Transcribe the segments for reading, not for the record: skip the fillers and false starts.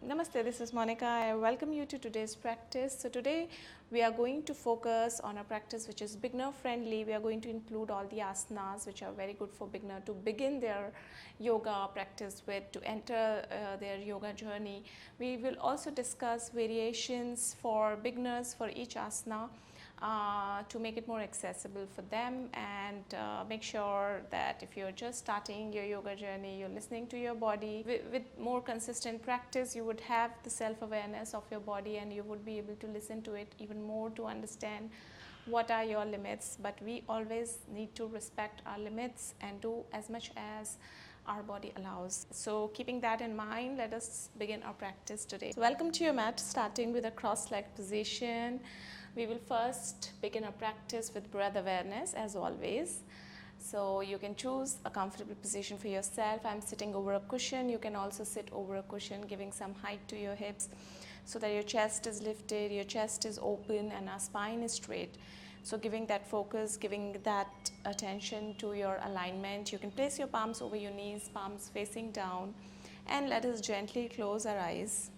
Namaste, this is Monica. I welcome you to today's practice. So today we are going to focus on a practice which is beginner friendly. We are going to include all the asanas which are very good for beginner to begin their yoga practice with, to enter their yoga journey. We will also discuss variations for beginners for each asana. To make it more accessible for them, and make sure that if you're just starting your yoga journey, you're listening to your body. With more consistent practice, you would have the self-awareness of your body, and you would be able to listen to it even more to understand what are your limits. But we always need to respect our limits and do as much as our body allows. So keeping that in mind, let us begin our practice today. So welcome to your mat, starting with a cross-legged position. We will first begin our practice with breath awareness as always. So you can choose a comfortable position for yourself. I'm sitting over a cushion. You can also sit over a cushion, giving some height to your hips so that your chest is lifted, your chest is open, and our spine is straight. So giving that focus, giving that attention to your alignment. You can place your palms over your knees, palms facing down, and let us gently close our eyes.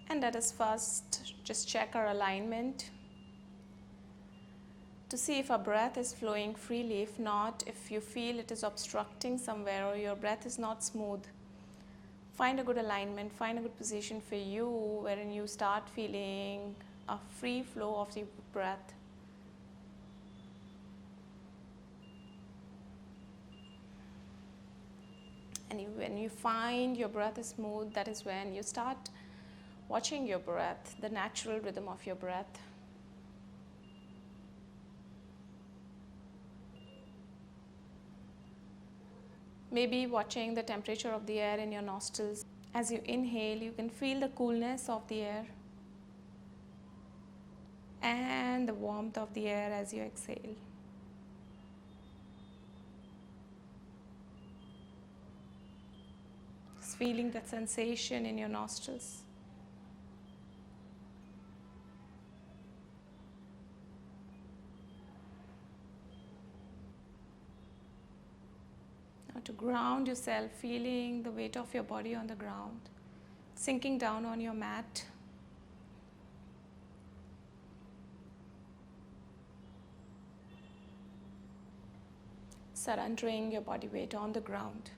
And let us first just check our alignment to see if our breath is flowing freely. If not, if you feel it is obstructing somewhere or your breath is not smooth, find a good alignment, find a good position for you wherein you start feeling a free flow of the breath. And when you find your breath is smooth, that is when you start watching your breath, the natural rhythm of your breath. Maybe watching the temperature of the air in your nostrils. As you inhale, you can feel the coolness of the air and the warmth of the air as you exhale. Just feeling that sensation in your nostrils. To ground yourself, feeling the weight of your body on the ground, sinking down on your mat. Surrendering your body weight on the ground.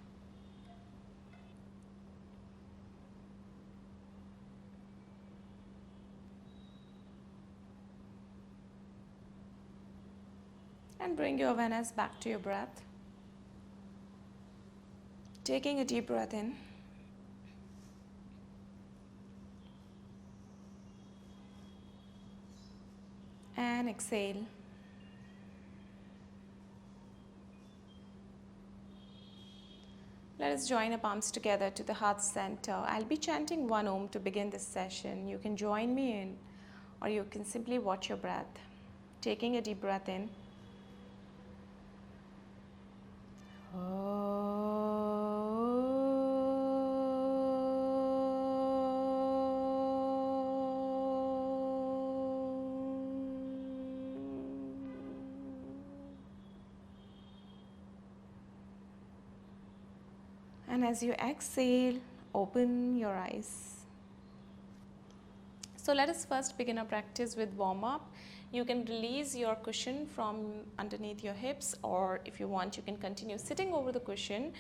And bring your awareness back to your breath. Taking a deep breath in and exhale. Let us join our palms together to the heart center. I'll be chanting one Om to begin this session. You can join me in, or you can simply watch your breath. Taking a deep breath in. And as you exhale, open your eyes. So let us first begin our practice with warm-up. You can release your cushion from underneath your hips, or if you want, you can continue sitting over the cushion.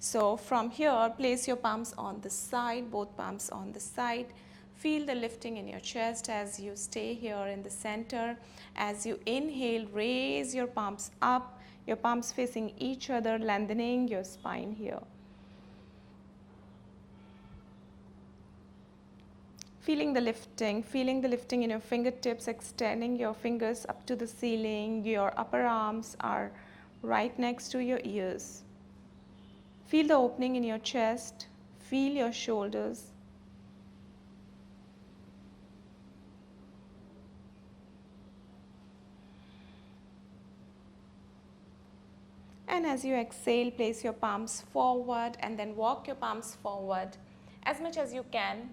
So from here, place your palms on the side, both palms on the side. Feel the lifting in your chest as you stay here in the center. As you inhale, raise your palms up, your palms facing each other, lengthening your spine here. Feeling the lifting in your fingertips, extending your fingers up to the ceiling. Your upper arms are right next to your ears. Feel the opening in your chest. Feel your shoulders. And as you exhale, place your palms forward and then walk your palms forward as much as you can.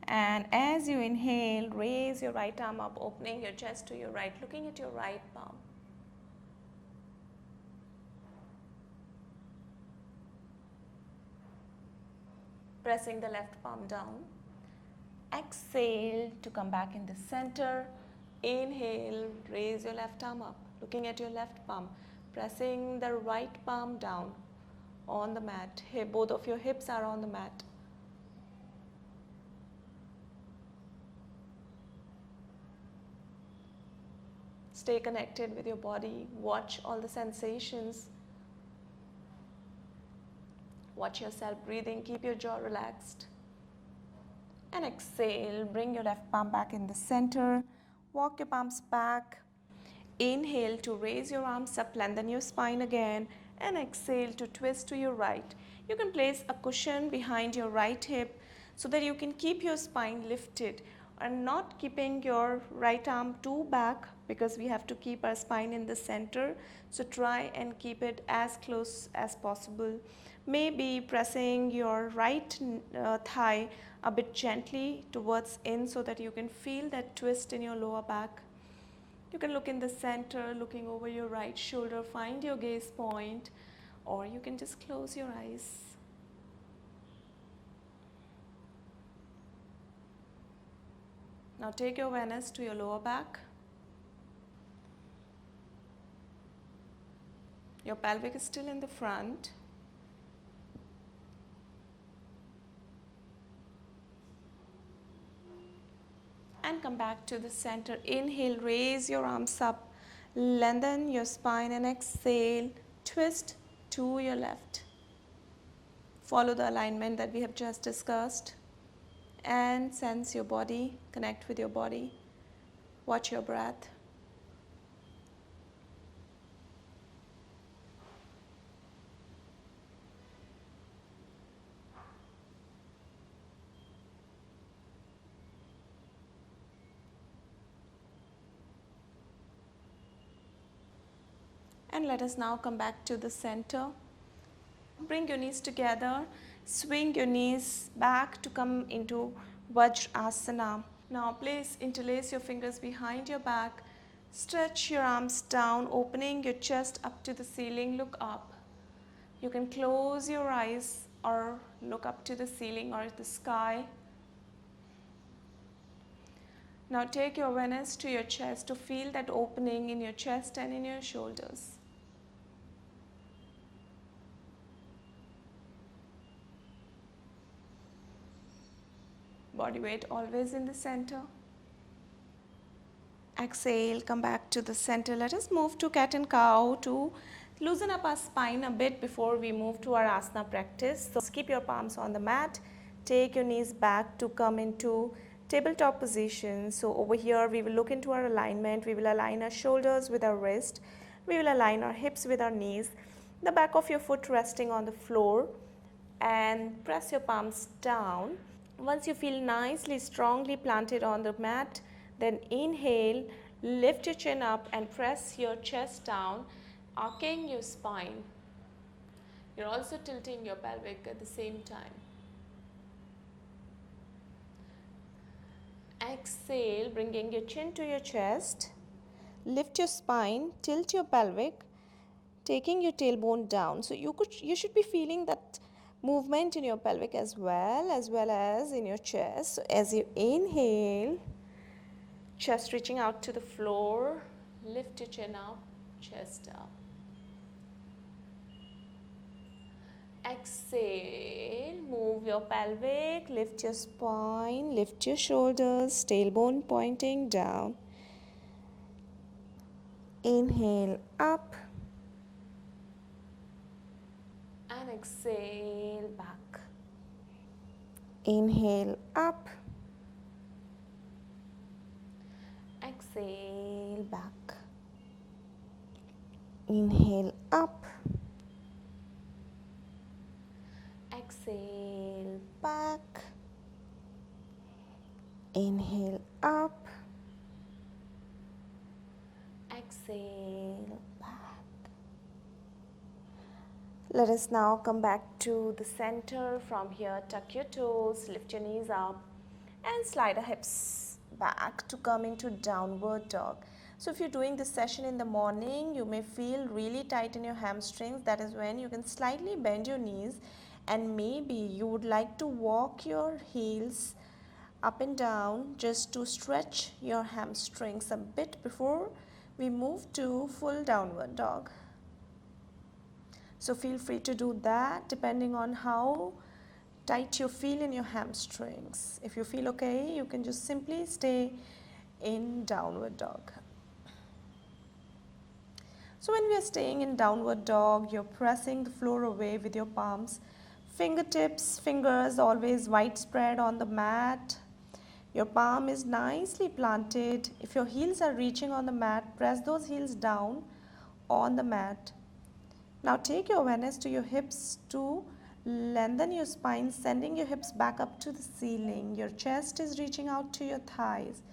And as you inhale, raise your right arm up, opening your chest to your right, looking at your right palm. pressing the left palm down. Exhale to come back in the center. Inhale, raise your left arm up, looking at your left palm, pressing the right palm down on the mat. Both of your hips are on the mat. Stay connected with your body. Watch all the sensations. Watch yourself breathing. Keep your jaw relaxed. And exhale. Bring your left palm back in the center. Walk your palms back. Inhale to raise your arms up. Lengthen your spine again. And exhale to twist to your right. You can place a cushion behind your right hip so that you can keep your spine lifted and not keeping your right arm too back, because we have to keep our spine in the center. So try and keep it as close as possible. Maybe pressing your right thigh a bit gently towards in so that you can feel that twist in your lower back. You can look in the center, looking over your right shoulder, find your gaze point, or you can just close your eyes. Now take your awareness to your lower back. Your pelvic is still in the front. And come back to the center. Inhale, raise your arms up, lengthen your spine, and exhale, twist to your left. Follow the alignment that we have just discussed and sense your body, connect with your body. Watch your breath. And let us now come back to the center. Bring your knees together, swing your knees back to come into Vajrasana. Now interlace your fingers behind your back, stretch your arms down, opening your chest up to the ceiling, look up. You can close your eyes or look up to the ceiling or the sky. Now take your awareness to your chest to feel that opening in your chest and in your shoulders. Body weight always in the center. Exhale, come back to the center. Let us move to cat and cow to loosen up our spine a bit before we move to our asana practice. So keep your palms on the mat. Take your knees back to come into tabletop position. So over here we will look into our alignment. We will align our shoulders with our wrist. We will align our hips with our knees. The back of your foot resting on the floor, and press your palms down. Once you feel nicely, strongly planted on the mat, then inhale, lift your chin up and press your chest down, arcing your spine. You're also tilting your pelvic at the same time. Exhale, bringing your chin to your chest, lift your spine, tilt your pelvic, taking your tailbone down. So you should be feeling that movement in your pelvic as well as in your chest. So as you inhale, chest reaching out to the floor, lift your chin up, chest up. Exhale, move your pelvic, lift your spine, lift your shoulders, tailbone pointing down. Inhale up and exhale back. Inhale up, exhale back. Inhale up, exhale back. Inhale up, exhale back. Let us now come back to the center. From here, tuck your toes, lift your knees up and slide the hips back to come into downward dog. So if you're doing this session in the morning, you may feel really tight in your hamstrings. That is when you can slightly bend your knees and maybe you would like to walk your heels up and down just to stretch your hamstrings a bit before we move to full downward dog. So feel free to do that depending on how tight you feel in your hamstrings. If you feel okay, you can just simply stay in downward dog. So when we are staying in downward dog, you're pressing the floor away with your palms. Fingertips, fingers always widespread on the mat. Your palm is nicely planted. If your heels are reaching on the mat, press those heels down on the mat. Now take your awareness to your hips to lengthen your spine, sending your hips back up to the ceiling. Your chest is reaching out to your thighs.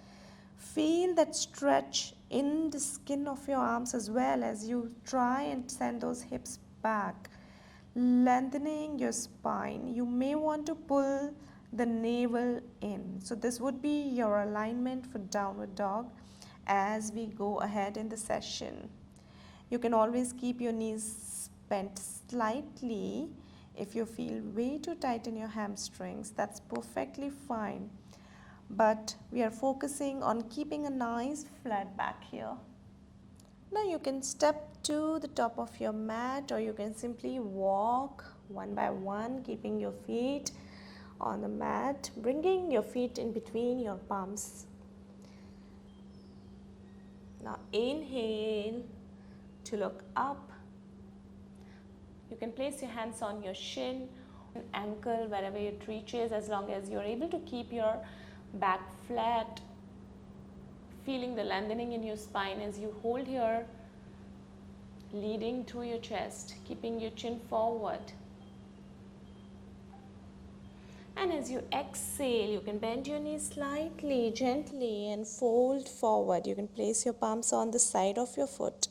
Feel that stretch in the skin of your arms as well as you try and send those hips back, lengthening your spine. You may want to pull the navel in. So this would be your alignment for downward dog as we go ahead in the session. You can always keep your knees bent slightly. If you feel way too tight in your hamstrings, that's perfectly fine. But we are focusing on keeping a nice flat back here. Now you can step to the top of your mat, or you can simply walk one by one, keeping your feet on the mat, bringing your feet in between your palms. Now inhale to look up. You can place your hands on your shin, ankle, wherever it reaches, as long as you're able to keep your back flat, feeling the lengthening in your spine as you hold here, leading to your chest, keeping your chin forward. And as you exhale, you can bend your knees slightly, gently, and fold forward. You can place your palms on the side of your foot.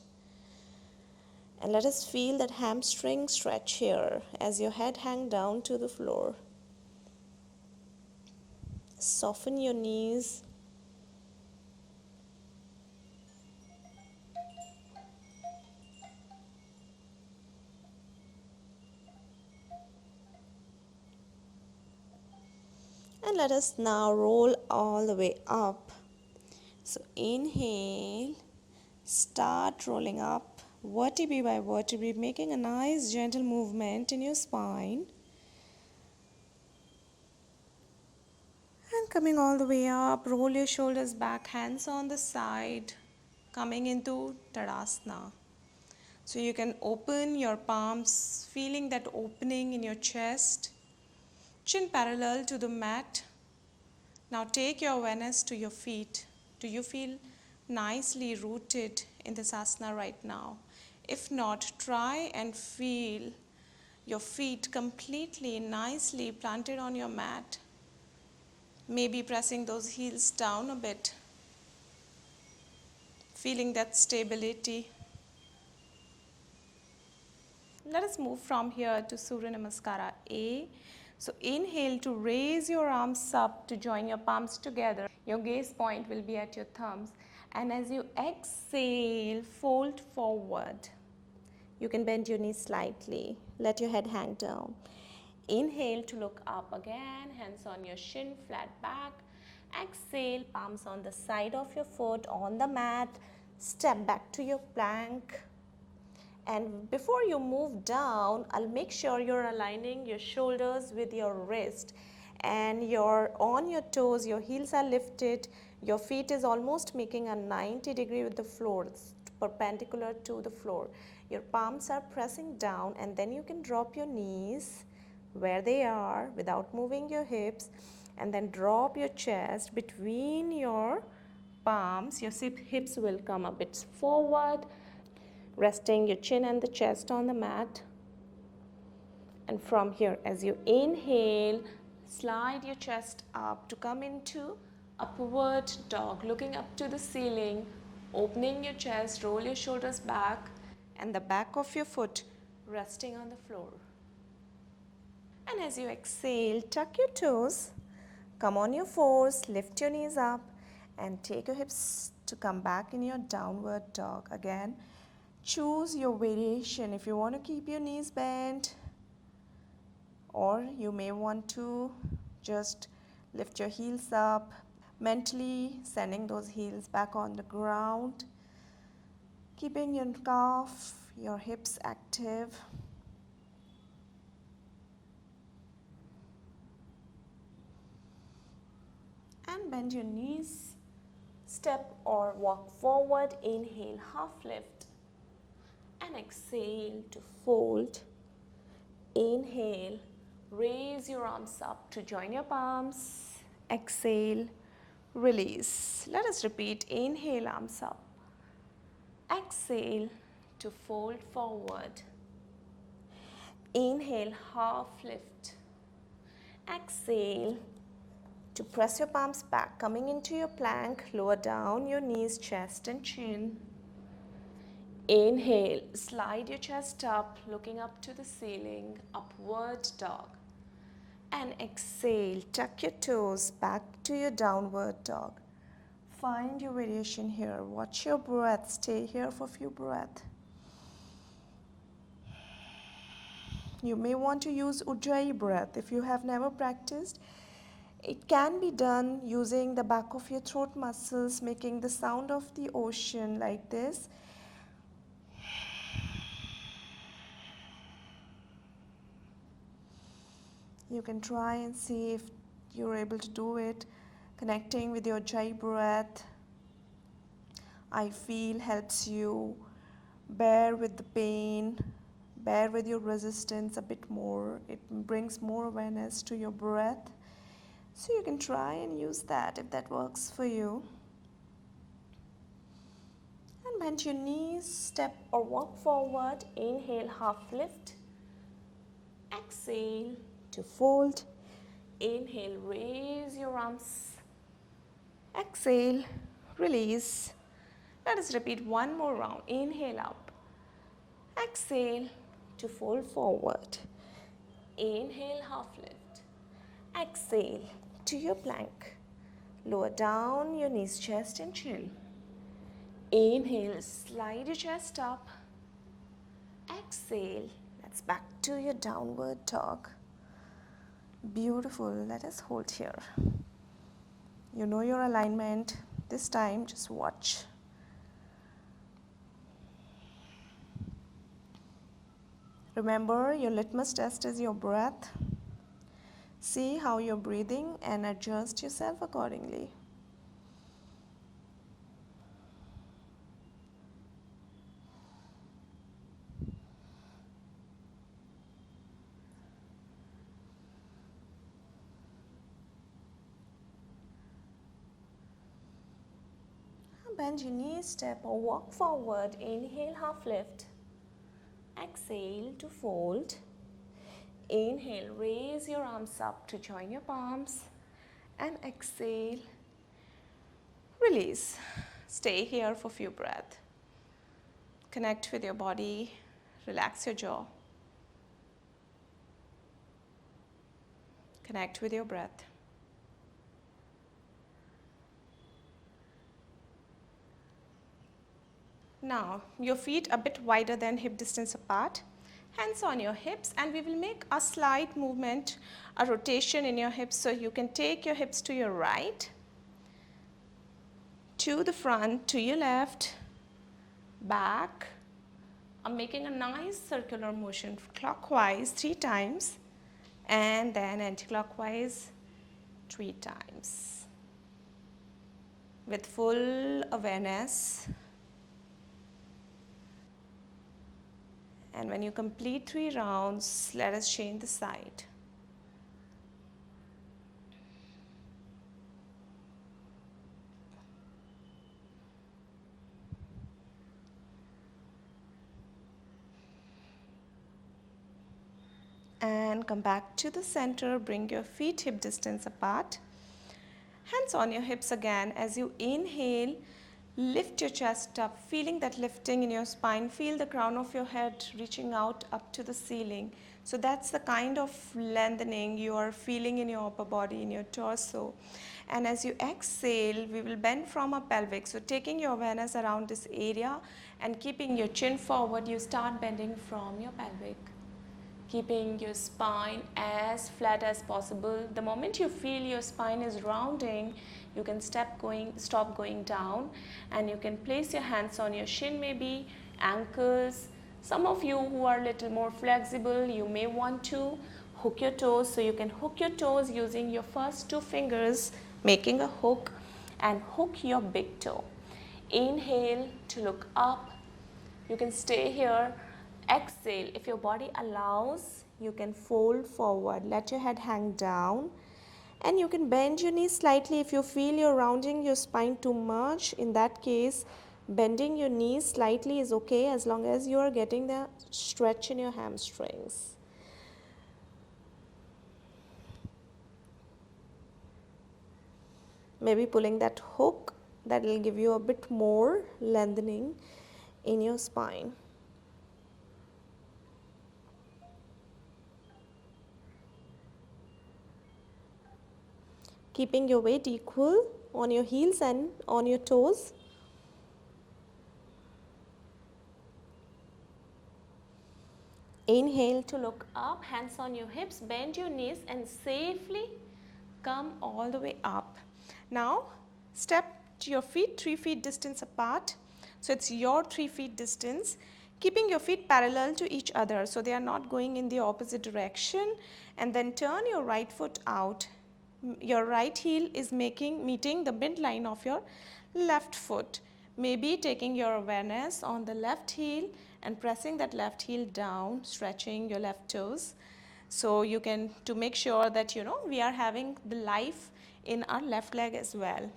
And let us feel that hamstring stretch here as your head hangs down to the floor. Soften your knees. And let us now roll all the way up. So inhale, start rolling up vertebrae by vertebrae, making a nice gentle movement in your spine. And coming all the way up, roll your shoulders back, hands on the side, coming into Tadasana. So you can open your palms, feeling that opening in your chest, chin parallel to the mat. Now take your awareness to your feet. Do you feel nicely rooted in this asana right now? If not, try and feel your feet completely, nicely planted on your mat. Maybe pressing those heels down a bit. Feeling that stability. Let us move from here to Surya Namaskara A. So inhale to raise your arms up to join your palms together. Your gaze point will be at your thumbs. And as you exhale, fold forward. You can bend your knees slightly. Let your head hang down. Inhale to look up again. Hands on your shin, flat back. Exhale, palms on the side of your foot on the mat. Step back to your plank. And before you move down, I'll make sure you're aligning your shoulders with your wrist and you're on your toes, your heels are lifted, your feet is almost making a 90-degree with the floor, it's perpendicular to the floor. Your palms are pressing down, and then you can drop your knees where they are without moving your hips, and then drop your chest between your palms. Your hips will come a bit forward, resting your chin and the chest on the mat. And from here, as you inhale, slide your chest up to come into upward dog, looking up to the ceiling, opening your chest, roll your shoulders back, and the back of your foot resting on the floor. And as you exhale, tuck your toes, come on your fours, lift your knees up, and take your hips to come back in your downward dog. Again, choose your variation. If you want to keep your knees bent, Or you may want to just lift your heels up, mentally sending those heels back on the ground, keeping your calf, your hips active. And bend your knees, step or walk forward, inhale, half lift, and exhale to fold. Inhale, raise your arms up to join your palms. Exhale, release. Let us repeat. Inhale, arms up. Exhale to fold forward. Inhale, half lift. Exhale to press your palms back, coming into your plank. Lower down your knees, chest and chin. Inhale, slide your chest up, looking up to the ceiling, upward dog. And exhale, tuck your toes back to your downward dog. Find your variation here. Watch your breath. Stay here for a few breaths. You may want to use Ujjayi breath if you have never practiced. It can be done using the back of your throat muscles, making the sound of the ocean like this. You can try and see if you're able to do it, connecting with your Ujjayi breath. I feel helps you bear with the pain, bear with your resistance a bit more. It brings more awareness to your breath. So you can try and use that if that works for you. And bend your knees, step or walk forward. Inhale, half lift. Exhale to fold. Inhale, raise your arms. Exhale, release. Let us repeat one more round. Inhale up. Exhale to fold forward. Inhale, half lift. Exhale to your plank. Lower down your knees, chest and chin. Inhale, slide your chest up. Exhale, let's back to your downward dog. Beautiful. Let us hold here. You know your alignment. This time, just watch. Remember, your litmus test is your breath. See how you're breathing and adjust yourself accordingly. Bend your knees, step or walk forward. Inhale, half lift. Exhale to fold. Inhale, raise your arms up to join your palms. And exhale, release. Stay here for a few breaths. Connect with your body. Relax your jaw. Connect with your breath. Now, your feet a bit wider than hip distance apart. Hands on your hips, and we will make a slight movement, a rotation in your hips. So you can take your hips to your right, to the front, to your left, back. I'm making a nice circular motion clockwise 3 times and then anti-clockwise 3 times with full awareness. And when you complete 3 rounds, let us change the side. And come back to the center, bring your feet hip distance apart. Hands on your hips again. As you inhale, lift your chest up, feeling that lifting in your spine. Feel the crown of your head reaching out up to the ceiling. So that's the kind of lengthening you are feeling in your upper body, in your torso. And as you exhale, we will bend from our pelvic. So taking your awareness around this area and keeping your chin forward, you start bending from your pelvic. keeping your spine as flat as possible. The moment you feel your spine is rounding, you can stop going down, and you can place your hands on your shin, maybe ankles. Some of you who are a little more flexible, you may want to hook your toes. So you can hook your toes using your first two fingers, making a hook, and hook your big toe. Inhale to look up. You can stay here. Exhale. If your body allows, you can fold forward. Let your head hang down. And you can bend your knees slightly if you feel you're rounding your spine too much. In that case, bending your knees slightly is okay as long as you are getting the stretch in your hamstrings. Maybe pulling that hook, that will give you a bit more lengthening in your spine. Keeping your weight equal on your heels and on your toes. Inhale to look up, hands on your hips, bend your knees and safely come all the way up. Now step to your feet 3 feet distance apart. So it's your 3 feet distance, keeping your feet parallel to each other so they are not going in the opposite direction, and then turn your right foot out. Your right heel is meeting the midline of your left foot. Maybe taking your awareness on the left heel and pressing that left heel down, stretching your left toes. So you can, to make sure that we are having the life in our left leg as well.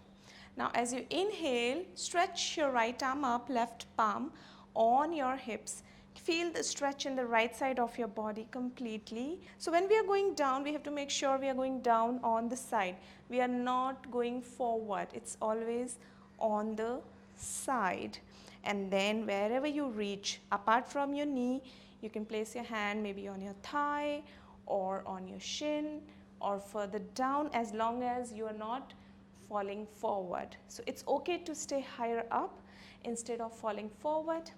Now as you inhale, stretch your right arm up, left palm on your hips. Feel the stretch in the right side of your body completely. So when we are going down, we have to make sure we are going down on the side. We are not going forward. It's always on the side. And then wherever you reach, apart from your knee, you can place your hand maybe on your thigh or on your shin or further down, as long as you are not falling forward. So it's okay to stay higher up instead of falling forward.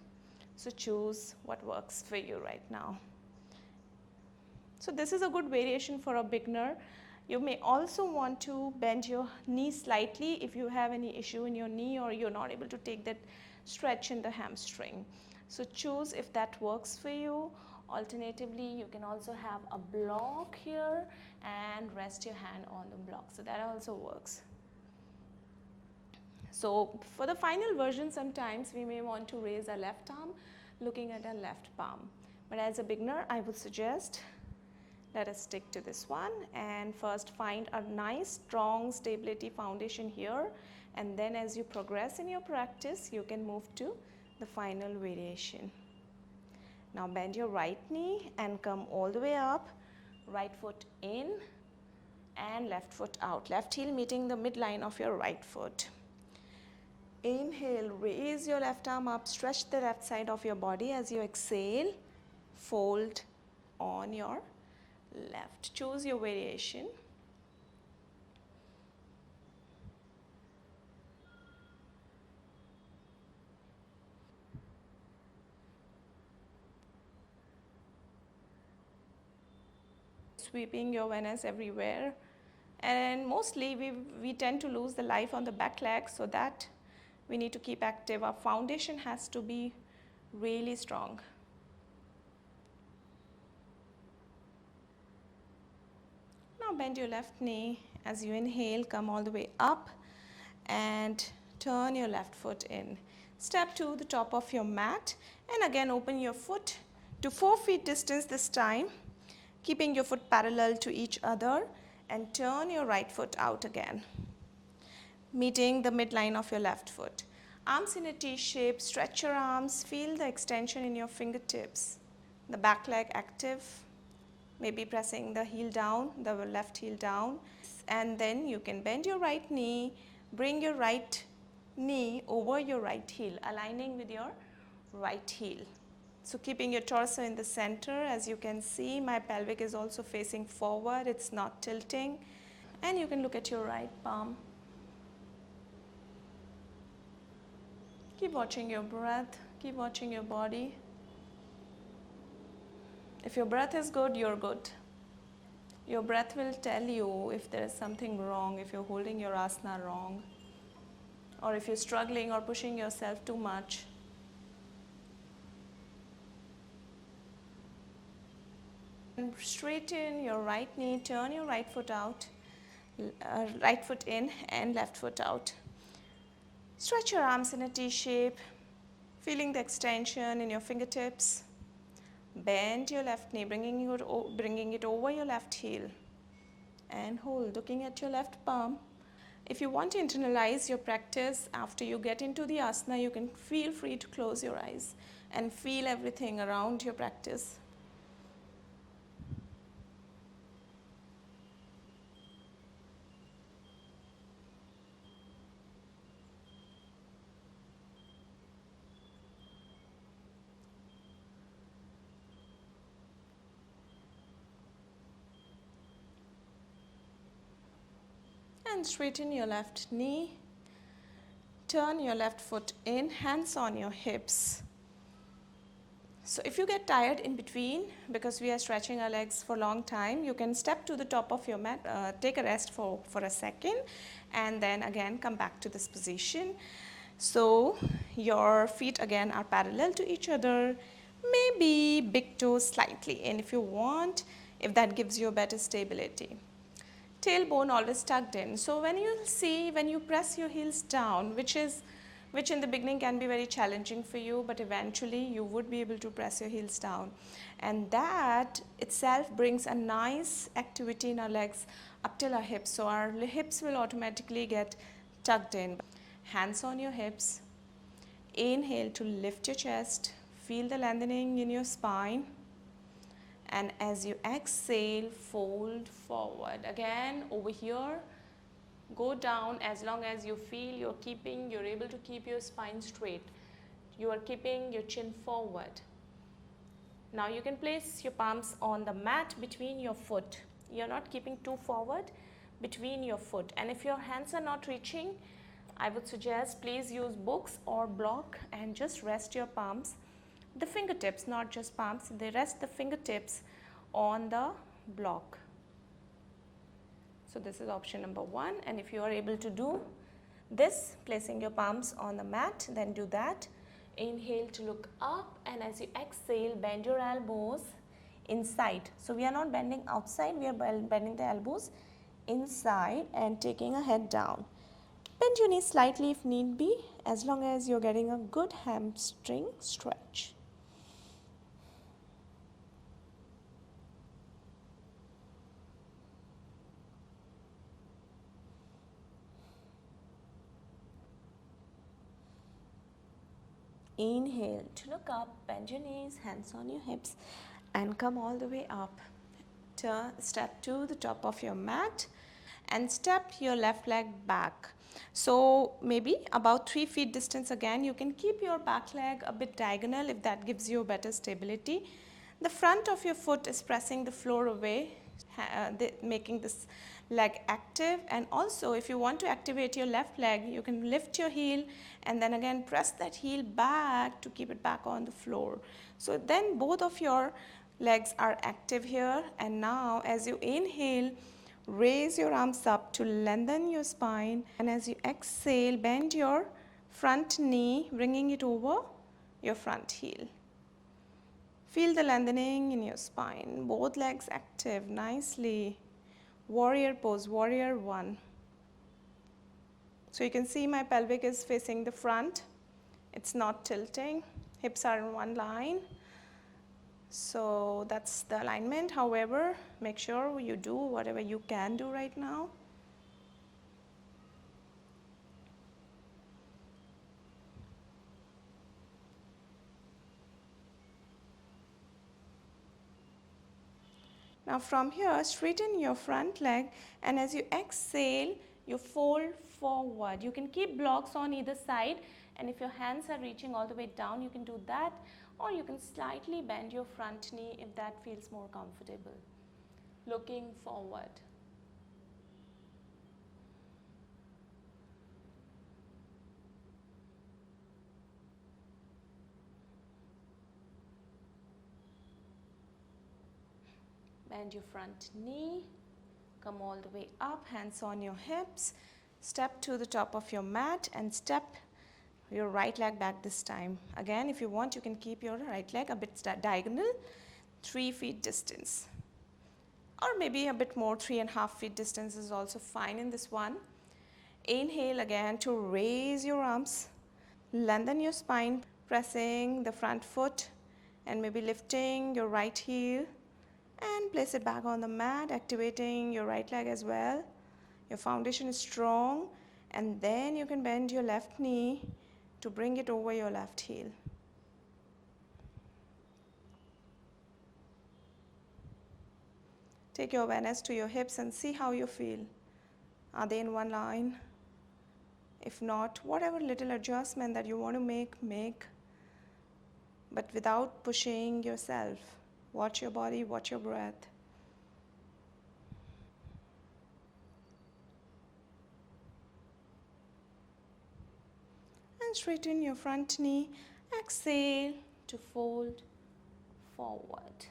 So choose what works for you right now. So this is a good variation for a beginner. You may also want to bend your knee slightly if you have any issue in your knee or you're not able to take that stretch in the hamstring. So choose if that works for you. Alternatively, you can also have a block here and rest your hand on the block. So that also works. So for the final version, sometimes we may want to raise our left arm looking at our left palm. But as a beginner, I would suggest let us stick to this one and first find a nice strong stability foundation here, and then as you progress in your practice, you can move to the final variation. Now bend your right knee and come all the way up, right foot in and left foot out, left heel meeting the midline of your right foot. Inhale, raise your left arm up, stretch the left side of your body. As you exhale, fold on your left. Choose your variation. Sweeping your awareness everywhere, and mostly we tend to lose the life on the back leg, so that we need to keep active. Our foundation has to be really strong. Now bend your left knee. As you inhale, come all the way up and turn your left foot in. Step to the top of your mat and again open your foot to 4 feet distance this time, keeping your foot parallel to each other, and turn your right foot out again, meeting the midline of your left foot. Arms in a T shape, stretch your arms, feel the extension in your fingertips, the back leg active, maybe pressing the heel down, the left heel down, and then you can bend your right knee, bring your right knee over your right heel, aligning with your right heel. So keeping your torso in the center. As you can see, my pelvic is also facing forward, it's not tilting. And you can look at your right palm. Keep watching your breath, keep watching your body. If your breath is good, you're good. Your breath will tell you if there is something wrong, if you're holding your asana wrong, or if you're struggling or pushing yourself too much. And straighten your right knee, turn your right foot out, right foot in and left foot out. Stretch your arms in a T shape, feeling the extension in your fingertips. Bend your left knee, bringing it over your left heel. And hold, looking at your left palm. If you want to internalize your practice, after you get into the asana, you can feel free to close your eyes and feel everything around your practice. And straighten your left knee. Turn your left foot in, hands on your hips. So if you get tired in between, because we are stretching our legs for a long time, you can step to the top of your mat, take a rest for a second, and then again come back to this position. So your feet again are parallel to each other, maybe big toes slightly in if you want, if that gives you a better stability. Tailbone always tucked in. So when you press your heels down, which in the beginning can be very challenging for you, but eventually you would be able to press your heels down. And that itself brings a nice activity in our legs up till our hips. So our hips will automatically get tucked in. Hands on your hips. Inhale to lift your chest. Feel the lengthening in your spine. And as you exhale, fold forward. Again, over here, go down as long as you feel you're able to keep your spine straight. You are keeping your chin forward. Now you can place your palms on the mat between your foot. You're not keeping too forward, between your foot. And if your hands are not reaching, I would suggest please use books or block and just rest your palms. The fingertips, not just palms, they rest the fingertips on the block. So this is option number 1, and if you are able to do this, placing your palms on the mat, then do that. Inhale to look up, and as you exhale, bend your elbows inside. So we are not bending outside, we are bending the elbows inside and taking a head down. Bend your knees slightly if need be, as long as you're getting a good hamstring stretch. Inhale to look up, bend your knees, hands on your hips, and come all the way up. Step to the top of your mat and step your left leg back. So maybe about 3 feet distance again. You can keep your back leg a bit diagonal if that gives you better stability. The front of your foot is pressing the floor away, making this leg active. And also if you want to activate your left leg, you can lift your heel and then again press that heel back to keep it back on the floor. So then both of your legs are active here. And now as you inhale, raise your arms up to lengthen your spine, and as you exhale, bend your front knee, bringing it over your front heel. Feel the lengthening in your spine, both legs active nicely. Warrior pose, warrior 1. So you can see my pelvic is facing the front. It's not tilting. Hips are in one line. So that's the alignment. However, make sure you do whatever you can do right now. Now from here, straighten your front leg, and as you exhale, you fold forward. You can keep blocks on either side, and if your hands are reaching all the way down, you can do that, or you can slightly bend your front knee if that feels more comfortable. Looking forward. Bend your front knee. Come all the way up, hands on your hips. Step to the top of your mat and step your right leg back this time. Again, if you want, you can keep your right leg a bit diagonal, 3 feet distance. Or maybe a bit more, 3.5 feet distance is also fine in this one. Inhale again to raise your arms. Lengthen your spine, pressing the front foot and maybe lifting your right heel and place it back on the mat, activating your right leg as well. Your foundation is strong, and then you can bend your left knee to bring it over your left heel. Take your awareness to your hips and see how you feel. Are they in one line? If not, whatever little adjustment that you want to make, but without pushing yourself. Watch your body, watch your breath. And straighten your front knee. Exhale to fold forward.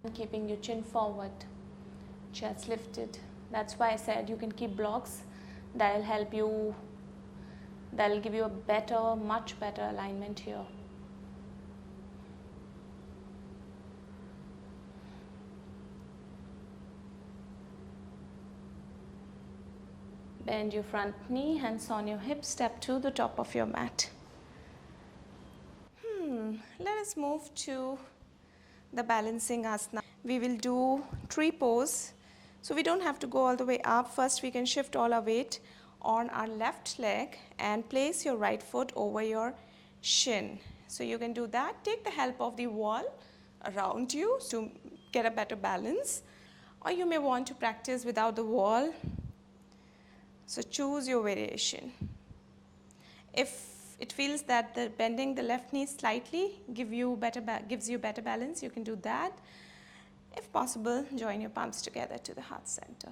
And keeping your chin forward, chest lifted. That's why I said you can keep blocks. That'll help you. That'll give you a better, much better alignment here. Bend your front knee, hands on your hips, step to the top of your mat. Let us move to the balancing asana. We will do tree pose. So we don't have to go all the way up. First we can shift all our weight on our left leg and place your right foot over your shin. So you can do that. Take the help of the wall around you to get a better balance. Or you may want to practice without the wall. So choose your variation. If it feels that the bending the left knee slightly gives you better balance, you can do that. If possible, join your palms together to the heart center.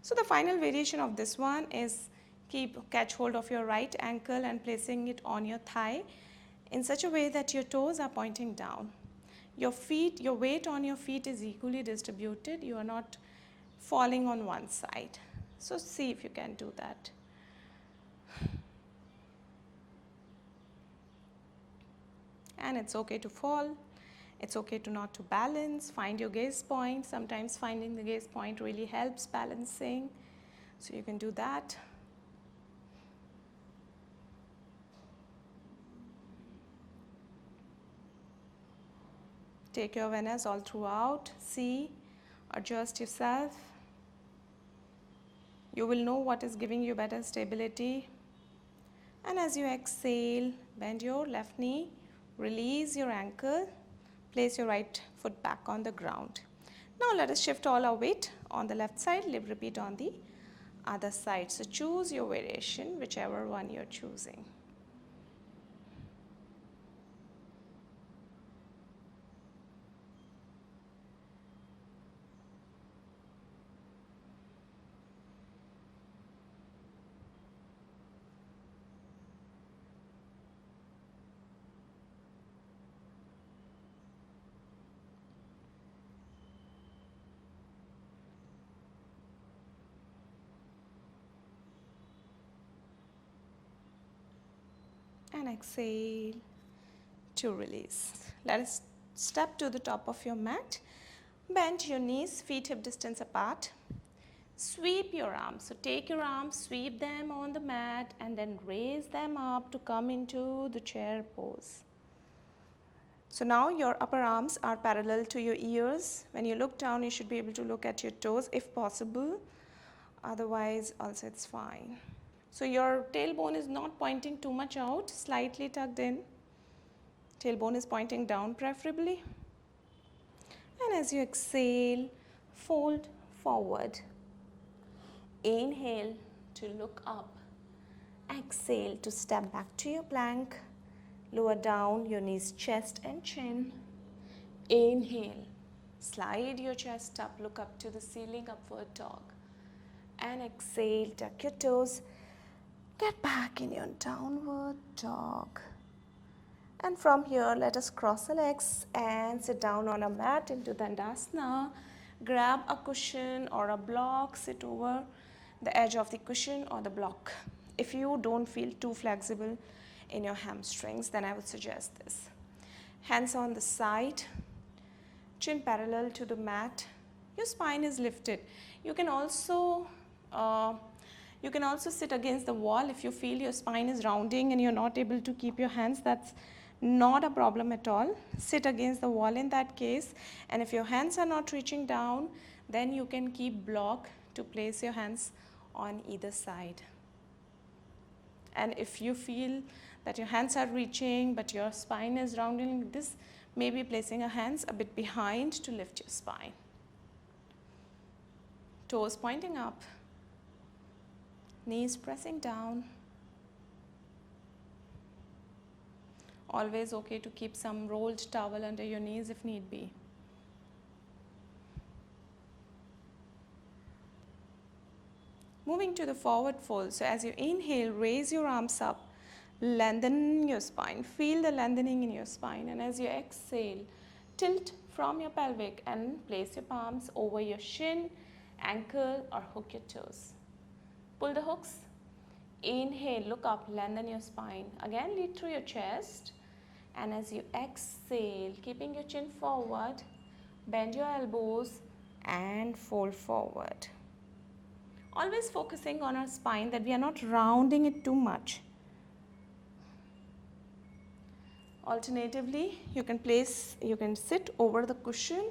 So the final variation of this one is catch hold of your right ankle and placing it on your thigh in such a way that your toes are pointing down. Your weight on your feet is equally distributed. You are not falling on one side. So see if you can do that. And it's okay to fall. It's okay to not to balance. Find your gaze point. Sometimes finding the gaze point really helps balancing. So you can do that. Take your awareness all throughout. See, adjust yourself. You will know what is giving you better stability. And as you exhale, bend your left knee, release your ankle, place your right foot back on the ground. Now let us shift all our weight on the left side, repeat on the other side. So choose your variation, whichever one you're choosing. And exhale to release. Let us step to the top of your mat. Bend your knees, feet hip distance apart. Sweep your arms. So take your arms, sweep them on the mat and then raise them up to come into the chair pose. So now your upper arms are parallel to your ears. When you look down, you should be able to look at your toes if possible. Otherwise, also it's fine. So your tailbone is not pointing too much out, slightly tucked in. Tailbone is pointing down preferably. And as you exhale, fold forward. Inhale to look up. Exhale to step back to your plank. Lower down your knees, chest and chin. Inhale. Slide your chest up, look up to the ceiling, upward dog. And exhale, tuck your toes. Get back in your downward dog. And from here, let us cross the legs and sit down on a mat into Dandasana. Grab a cushion or a block, sit over the edge of the cushion or the block. If you don't feel too flexible in your hamstrings, then I would suggest this. Hands on the side, chin parallel to the mat. Your spine is lifted. You can also sit against the wall if you feel your spine is rounding and you're not able to keep your hands. That's not a problem at all. Sit against the wall in that case, and if your hands are not reaching down, then you can keep block to place your hands on either side. And if you feel that your hands are reaching but your spine is rounding, this maybe placing your hands a bit behind to lift your spine. Toes pointing up, knees pressing down. Always okay to keep some rolled towel under your knees if need be. Moving to the forward fold. So as you inhale, raise your arms up, lengthen your spine. Feel the lengthening in your spine. And as you exhale, tilt from your pelvic and place your palms over your shin, ankle, or hook your toes. Pull the hooks. Inhale, look up, lengthen your spine. Again, lead through your chest. And as you exhale, keeping your chin forward, bend your elbows and fold forward. Always focusing on our spine, that we are not rounding it too much. Alternatively, you can sit over the cushion,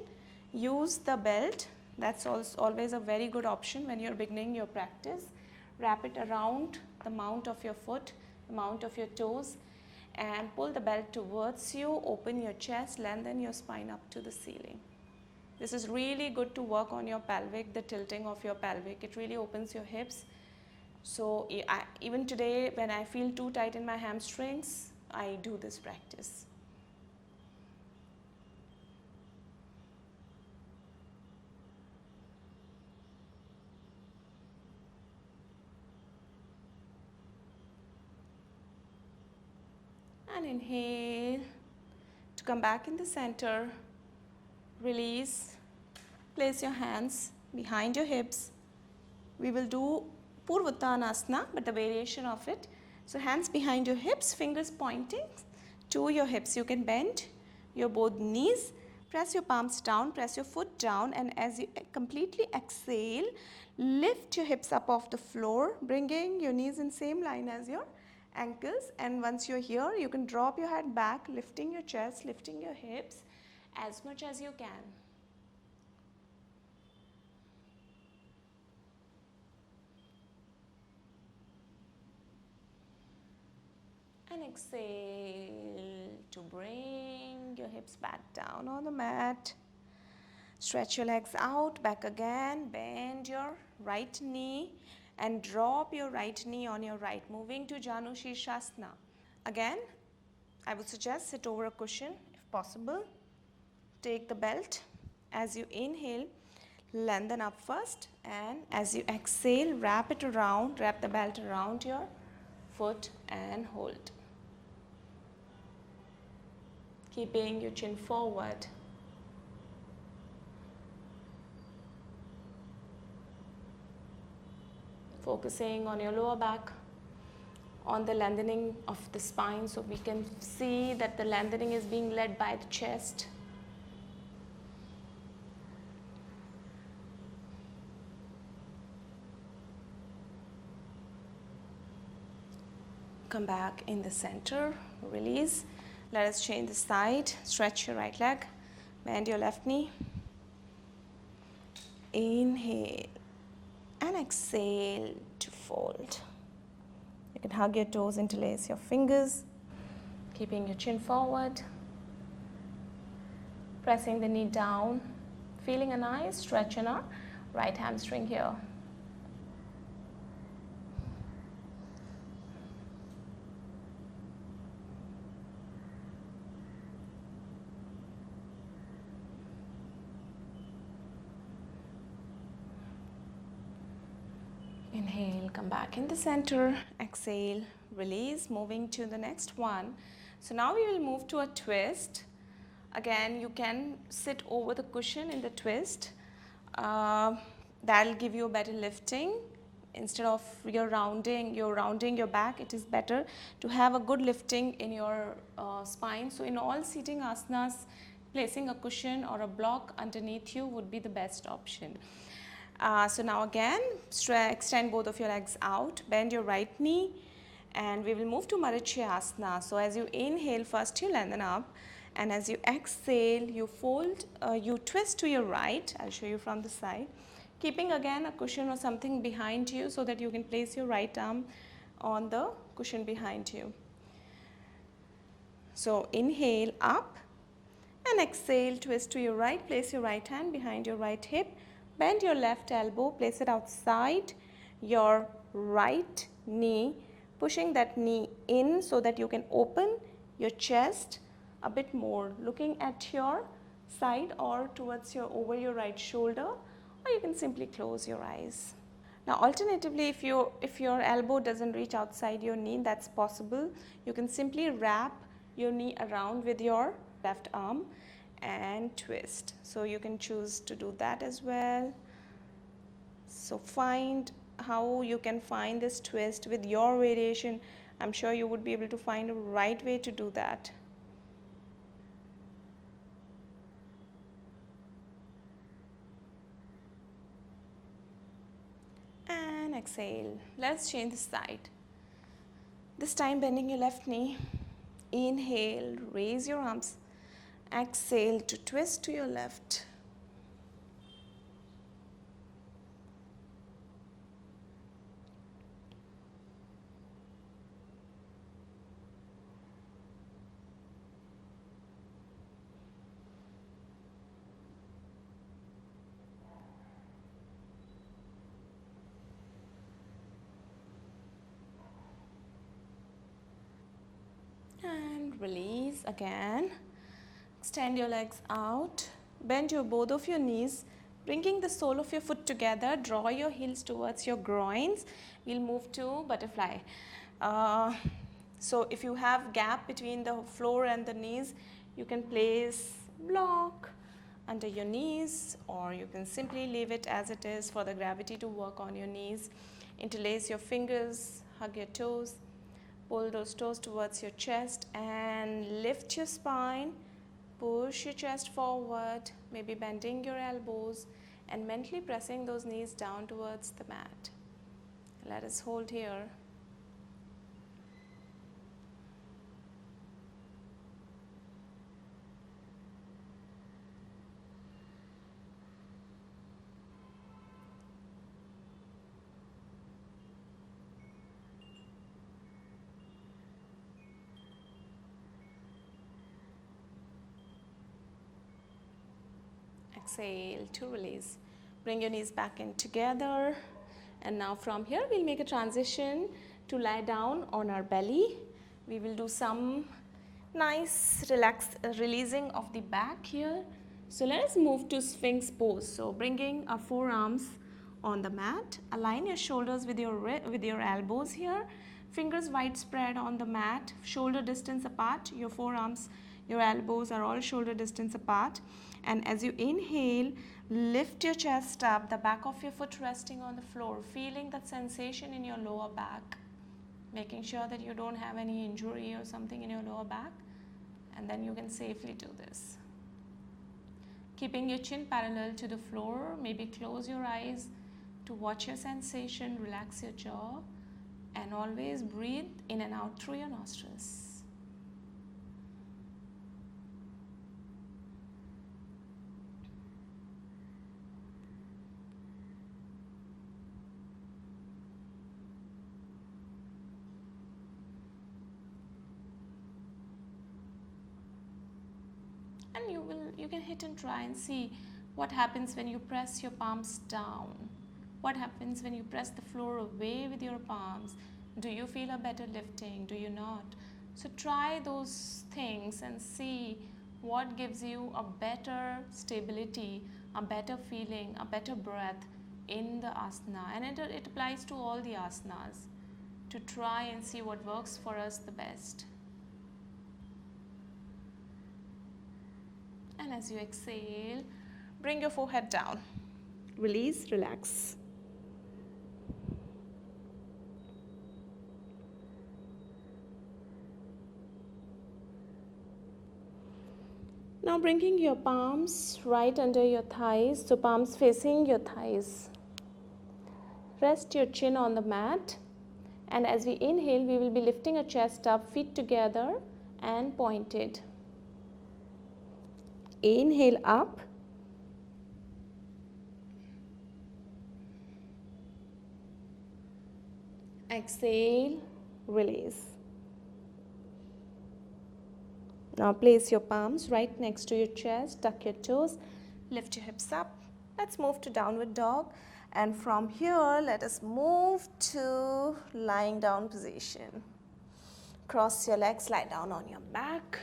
use the belt. That's also always a very good option when you're beginning your practice. Wrap it around the mount of your foot, the mount of your toes, and pull the belt towards you. Open your chest, lengthen your spine up to the ceiling. This is really good to work on your pelvic, the tilting of your pelvic. It really opens your hips. So even today, when I feel too tight in my hamstrings, I do this practice. And inhale to come back in the center. Release. Place your hands behind your hips. We will do Purvottanasana, but the variation of it. So hands behind your hips, fingers pointing to your hips. You can bend your both knees, press your palms down, press your foot down, and as you completely exhale, lift your hips up off the floor, bringing your knees in same line as your ankles. And once you're here, you can drop your head back, lifting your chest, lifting your hips as much as you can. And exhale to bring your hips back down on the mat. Stretch your legs out, back again. Bend your right knee and drop your right knee on your right. Moving to Janu Shirshasana. Again, I would suggest sit over a cushion if possible. Take the belt. As you inhale, lengthen up first, and as you exhale, wrap it around, wrap the belt around your foot and hold. Keeping your chin forward. Focusing on your lower back, on the lengthening of the spine, so we can see that the lengthening is being led by the chest. Come back in the center, release. Let us change the side. Stretch your right leg, bend your left knee. Inhale and exhale to fold. You can hug your toes, interlace your fingers, keeping your chin forward. Pressing the knee down, feeling a nice stretch in our right hamstring here. Inhale, come back in the center. Exhale, release. Moving to the next one. So now we will move to a twist. Again, you can sit over the cushion in the twist. That'll give you a better lifting. Instead of you're rounding your back, it is better to have a good lifting in your spine. So in all seating asanas, placing a cushion or a block underneath you would be the best option. So now again, extend both of your legs out, bend your right knee, and we will move to Marichayasana. So as you inhale, first you lengthen up, and as you exhale, you fold, you twist to your right. I'll show you from the side, keeping again a cushion or something behind you so that you can place your right arm on the cushion behind you. So inhale up, and exhale, twist to your right, place your right hand behind your right hip, bend your left elbow, place it outside your right knee, pushing that knee in so that you can open your chest a bit more, looking at your side or towards over your right shoulder, or you can simply close your eyes. Now alternatively, if your elbow doesn't reach outside your knee, that's possible. You can simply wrap your knee around with your left arm and twist. So you can choose to do that as well. So find how you can find this twist with your variation. I'm sure you would be able to find a right way to do that. And exhale. Let's change the side. This time bending your left knee. Inhale, raise your arms. Exhale to twist to your left. And release again. Extend your legs out. Bend both of your knees, bringing the sole of your foot together. Draw your heels towards your groins. We'll move to butterfly. So if you have gap between the floor and the knees, you can place block under your knees, or you can simply leave it as it is for the gravity to work on your knees. Interlace your fingers, hug your toes, pull those toes towards your chest and lift your spine. Push your chest forward, maybe bending your elbows and mentally pressing those knees down towards the mat. Let us hold here. Exhale to release. Bring your knees back in together. And now from here we'll make a transition to lie down on our belly. We will do some nice releasing of the back here. So let us move to Sphinx pose. So bringing our forearms on the mat. Align your shoulders with your elbows here. Fingers widespread on the mat, shoulder distance apart. Your forearms, your elbows are all shoulder distance apart. And as you inhale, lift your chest up, the back of your foot resting on the floor, feeling that sensation in your lower back, making sure that you don't have any injury or something in your lower back, and then you can safely do this. Keeping your chin parallel to the floor, maybe close your eyes to watch your sensation, relax your jaw, and always breathe in and out through your nostrils. And you can hit and try and see what happens when you press your palms down. What happens when you press the floor away with your palms? Do you feel a better lifting? Do you not? So try those things and see what gives you a better stability, a better feeling, a better breath in the asana. And it applies to all the asanas, to try and see what works for us the best. And as you exhale, bring your forehead down. Release, relax. Now bringing your palms right under your thighs, so palms facing your thighs. Rest your chin on the mat, and as we inhale, we will be lifting our chest up, feet together and pointed. Inhale up. Exhale, release. Now place your palms right next to your chest, tuck your toes, lift your hips up. Let's move to downward dog, and from here let us move to lying down position. Cross your legs, lie down on your back.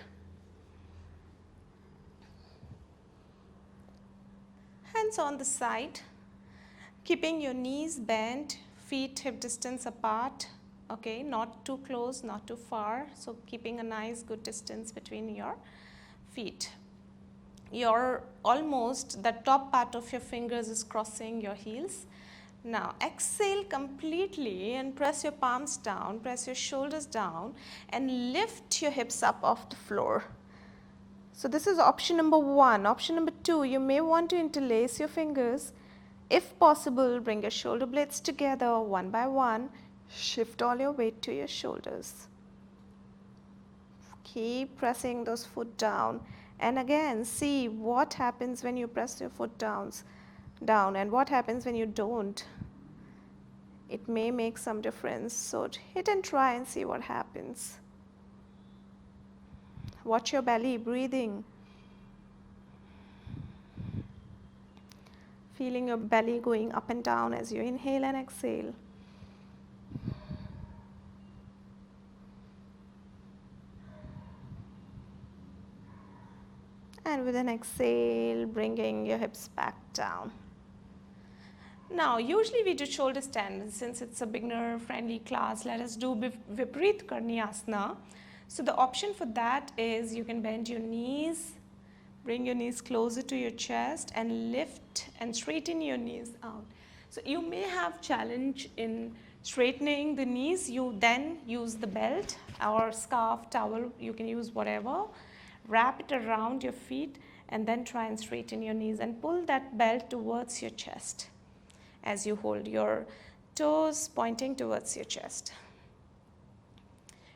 Hands on the side, keeping your knees bent, feet hip distance apart. Okay, not too close, not too far. So keeping a nice good distance between your feet. Your almost the top part of your fingers is crossing your heels. Now exhale completely and press your palms down, press your shoulders down and lift your hips up off the floor. So this is option number 1. Option number 2, you may want to interlace your fingers. If possible, bring your shoulder blades together one by one. Shift all your weight to your shoulders. Keep pressing those foot down. And again, see what happens when you press your foot down and what happens when you don't. It may make some difference. So hit and try and see what happens. Watch your belly, breathing. Feeling your belly going up and down as you inhale and exhale. And with an exhale, bringing your hips back down. Now, usually we do shoulder stand. Since it's a beginner friendly class, let us do Viparit Karniyasana. So the option for that is you can bend your knees, bring your knees closer to your chest and lift and straighten your knees out. So you may have challenge in straightening the knees. You then use the belt or scarf, towel, you can use whatever. Wrap it around your feet and then try and straighten your knees and pull that belt towards your chest as you hold your toes pointing towards your chest.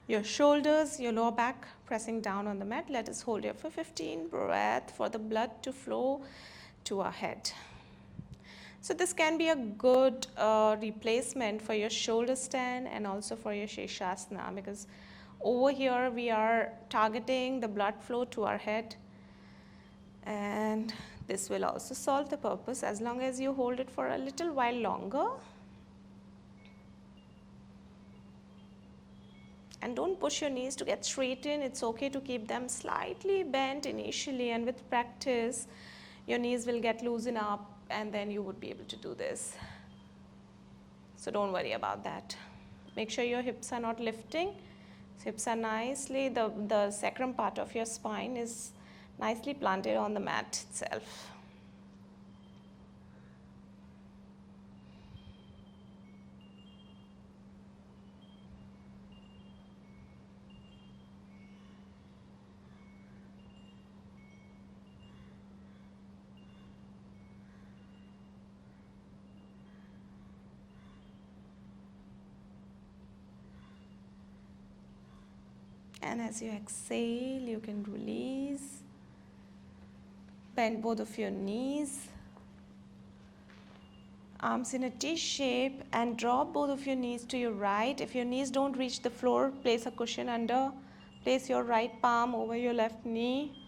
Your shoulders, your lower back pressing down on the mat. Let us hold here for 15 breaths for the blood to flow to our head. So this can be a good replacement for your shoulder stand and also for your Shirshasana, because over here we are targeting the blood flow to our head, and this will also solve the purpose as long as you hold it for a little while longer. And don't push your knees to get straightened. It's okay to keep them slightly bent initially, and with practice your knees will get loosened up and then you would be able to do this. So don't worry about that. Make sure your hips are not lifting. So hips are nicely, the sacrum part of your spine is nicely planted on the mat itself. And as you exhale, you can release. Bend both of your knees. Arms in a T shape and drop both of your knees to your right. If your knees don't reach the floor, place a cushion under. Place your right palm over your left knee.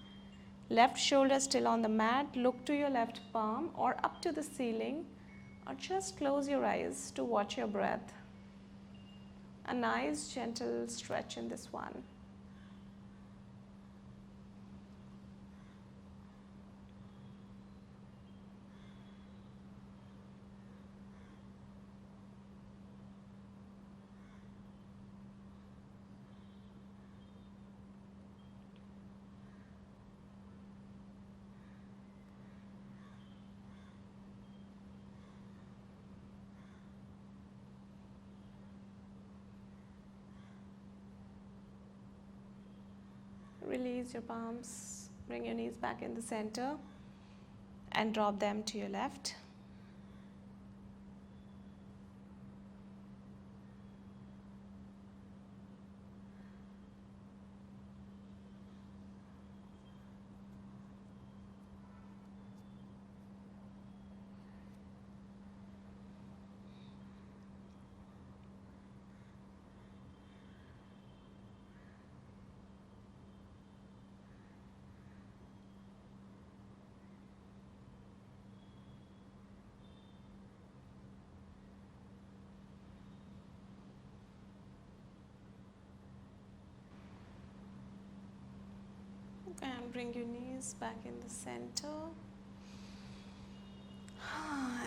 Left shoulder still on the mat. Look to your left palm or up to the ceiling, or just close your eyes to watch your breath. A nice gentle stretch in this one. Release your palms. Bring your knees back in the center and drop them to your left. And bring your knees back in the center.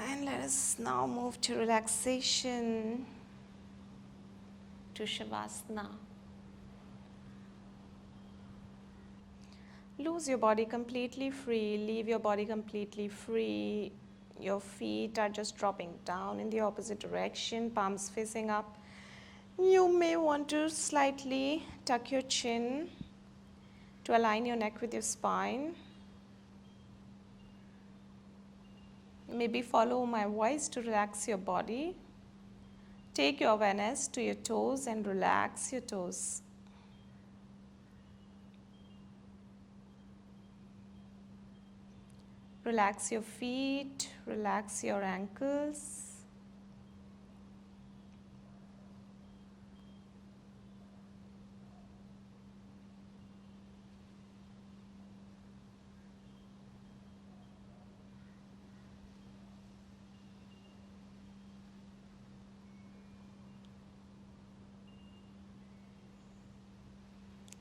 And let us now move to relaxation, to Shavasana. Lose your body completely free, leave your body completely free. Your feet are just dropping down in the opposite direction, palms facing up. You may want to slightly tuck your chin to align your neck with your spine. Maybe follow my voice to relax your body. Take your awareness to your toes and relax your toes. Relax your feet, relax your ankles.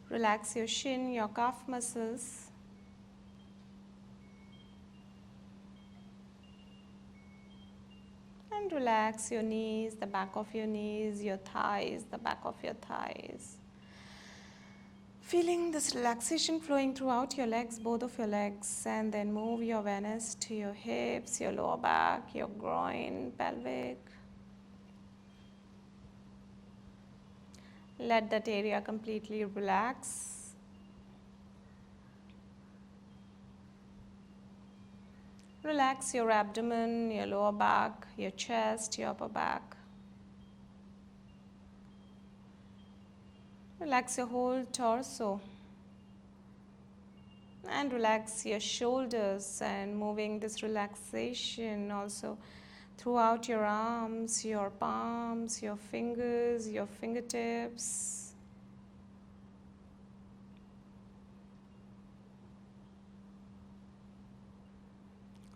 Relax your shin, your calf muscles. And relax your knees, the back of your knees, your thighs, the back of your thighs. Feeling this relaxation flowing throughout your legs, both of your legs, and then move your awareness to your hips, your lower back, your groin, pelvic. Let that area completely relax. Relax your abdomen, your lower back, your chest, your upper back. Relax your whole torso. And relax your shoulders, and moving this relaxation also throughout your arms, your palms, your fingers, your fingertips.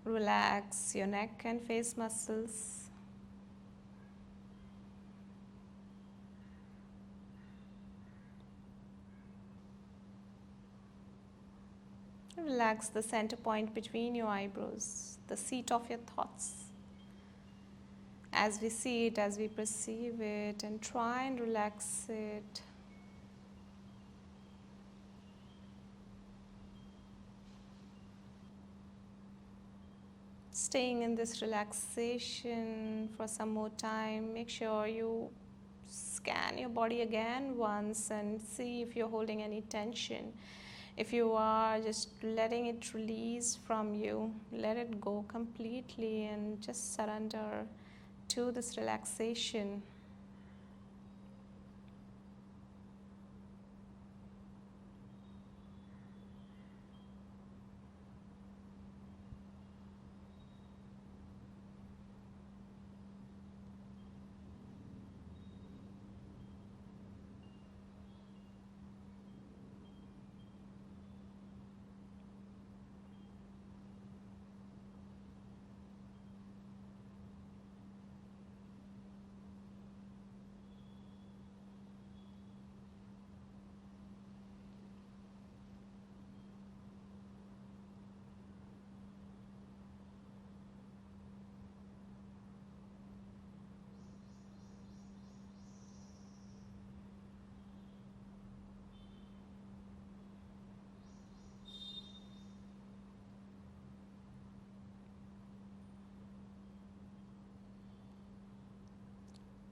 Relax your neck and face muscles. Relax the center point between your eyebrows, the seat of your thoughts. As we see it, as we perceive it, and try and relax it. Staying in this relaxation for some more time. Make sure you scan your body again once and see if you're holding any tension. If you are, just letting it release from you. Let it go completely and just surrender to this relaxation.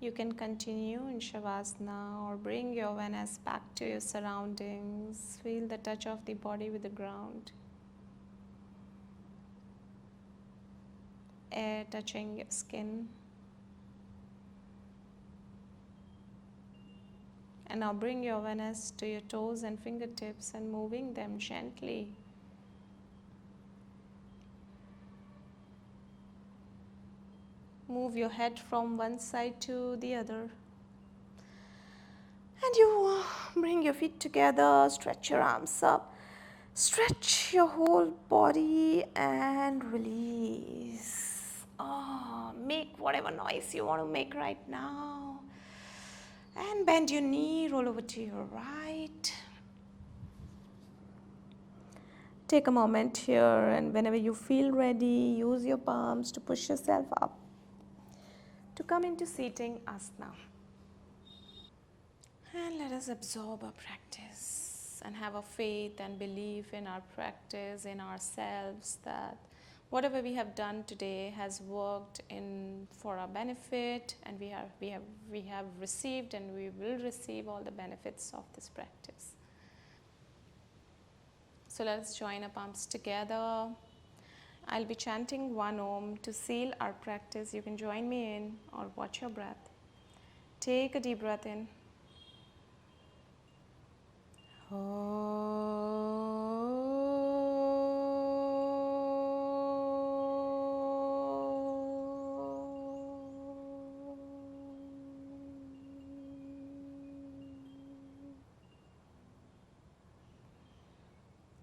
You can continue in Shavasana or bring your awareness back to your surroundings. Feel the touch of the body with the ground. Air touching your skin. And now bring your awareness to your toes and fingertips and moving them gently. Move your head from one side to the other. And you bring your feet together, stretch your arms up, stretch your whole body and release. Make whatever noise you want to make right now. And bend your knee, roll over to your right. Take a moment here, and whenever you feel ready, use your palms to push yourself up to come into seating asana. And let us absorb our practice and have a faith and belief in our practice, in ourselves, that whatever we have done today has worked in for our benefit, and we have received and we will receive all the benefits of this practice. So let us join our palms together. I'll be chanting one Om to seal our practice. You can join me in or watch your breath. Take a deep breath in.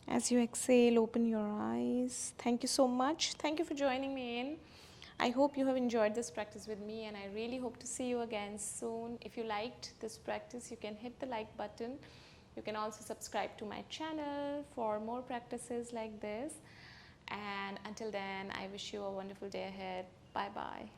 As you exhale, open your eyes. Thank you so much. Thank you for joining me in. I hope you have enjoyed this practice with me, and I really hope to see you again soon. If you liked this practice, you can hit the like button. You can also subscribe to my channel for more practices like this. And until then, I wish you a wonderful day ahead. Bye bye.